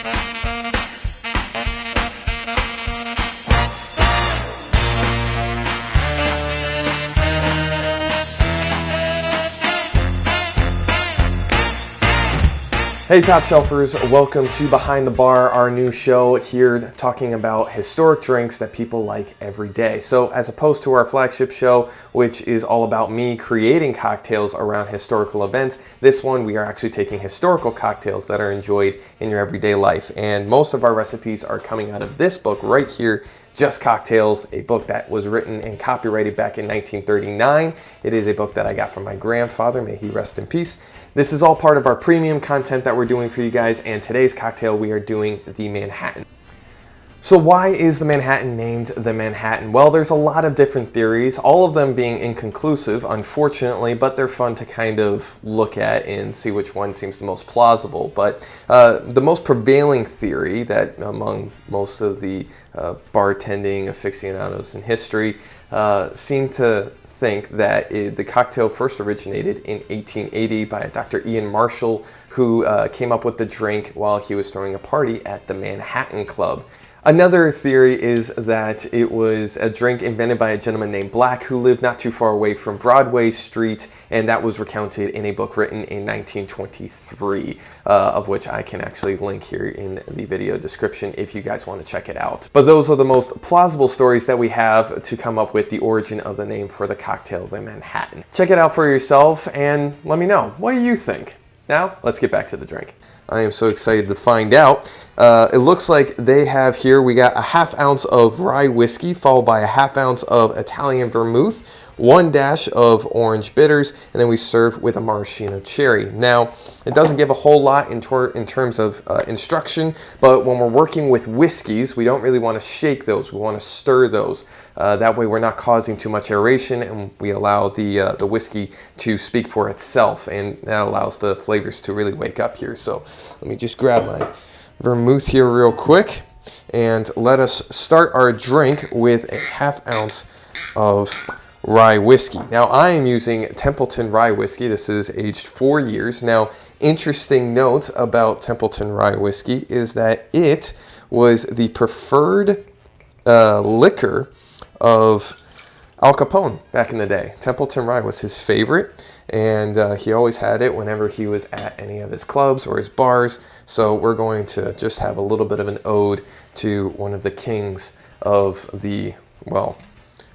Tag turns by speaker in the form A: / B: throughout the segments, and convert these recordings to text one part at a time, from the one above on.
A: Hey Top Shelfers, welcome to Behind the Bar, our new show here talking about historic drinks that people like every day. So as opposed to our flagship show, which is all about me creating cocktails around historical events, this one we are actually taking historical cocktails that are enjoyed in your everyday life. And most of our recipes are coming out of this book right here, Just Cocktails, a book that was written and copyrighted back in 1939. It is a book that I got from my grandfather, may he rest in peace. This is all part of our premium content that we're doing for you guys, and today's cocktail we are doing the Manhattan. So why is the Manhattan named the Manhattan? Well, there's a lot of different theories, all of them being inconclusive, unfortunately, but they're fun to kind of look at and see which one seems the most plausible. But the most prevailing theory that among most of the bartending aficionados in history seem to think that the cocktail first originated in 1880 by Dr. Ian Marshall, who came up with the drink while he was throwing a party at the Manhattan Club. Another theory is that it was a drink invented by a gentleman named Black who lived not too far away from Broadway Street, and that was recounted in a book written in 1923, of which I can actually link here in the video description if you guys want to check it out. But those are the most plausible stories that we have to come up with the origin of the name for the cocktail, the Manhattan. Check it out for yourself and let me know. What do you think? Now, let's get back to the drink. I am so excited to find out. It looks like they have here, we got a ½ ounce of rye whiskey, followed by a ½ ounce of Italian vermouth, 1 dash of orange bitters, and then we serve with a maraschino cherry. Now, it doesn't give a whole lot in terms of instruction, but when we're working with whiskeys, we don't really want to shake those. We want to stir those. That way we're not causing too much aeration, and we allow the whiskey to speak for itself, and that allows the flavors to really wake up here. So let me just grab my vermouth here real quick, and let us start our drink with a ½ ounce of rye whiskey. Now I am using Templeton rye whiskey. This is aged 4 years. Now, interesting note about Templeton rye whiskey is that it was the preferred liquor of Al Capone back in the day. Templeton rye was his favorite, and he always had it whenever he was at any of his clubs or his bars. So we're going to just have a little bit of an ode to one of the kings of the, well,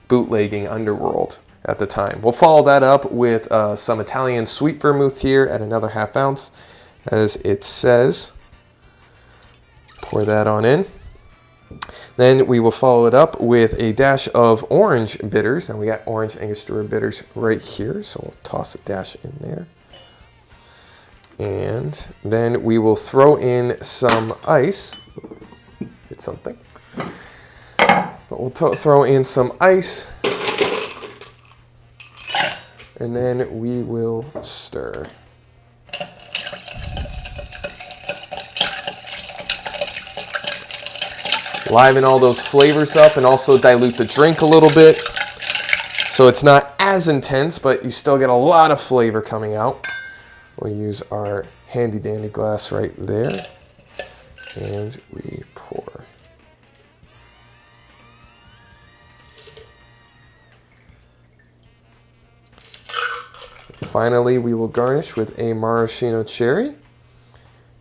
A: bootlegging underworld at the time. We'll follow that up with some Italian sweet vermouth here at another ½ ounce, as it says. Pour that on in. Then we will follow it up with a dash of orange bitters, and we got orange Angostura bitters right here, so we'll toss a dash in there. And then we will throw in some ice. Hit something. But we'll throw in some ice, and then we will stir. Liven all those flavors up and also dilute the drink a little bit so it's not as intense, but you still get a lot of flavor coming out. We'll use our handy dandy glass right there, and we pour. Finally, we will garnish with a maraschino cherry.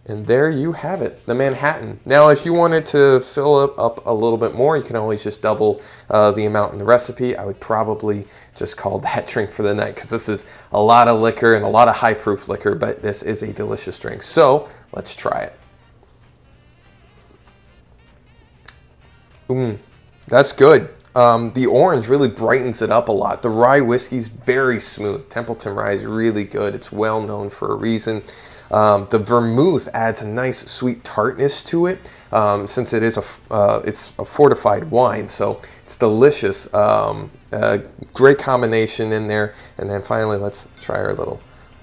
A: And there you have it, the Manhattan. Now, if you wanted to fill it up a little bit more, you can always just double the amount in the recipe. I would probably just call that drink for the night, because this is a lot of liquor and a lot of high proof liquor, but this is a delicious drink. So let's try it. That's good. The orange really brightens it up a lot. The rye whiskey's very smooth. Templeton rye is really good. It's well known for a reason. The vermouth adds a nice sweet tartness to it, since it is it's a fortified wine, so it's delicious. Great combination in there. And then finally, let's try our little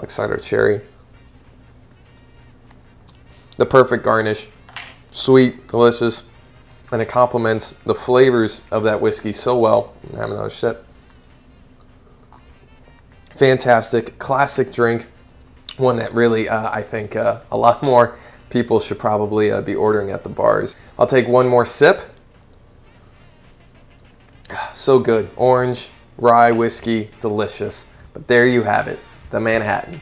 A: cider cherry. The perfect garnish, sweet, delicious. And it complements the flavors of that whiskey so well. Have another sip. Fantastic, classic drink. One that really, I think, a lot more people should probably be ordering at the bars. I'll take one more sip. So good. Orange, rye whiskey, delicious. But there you have it, the Manhattan.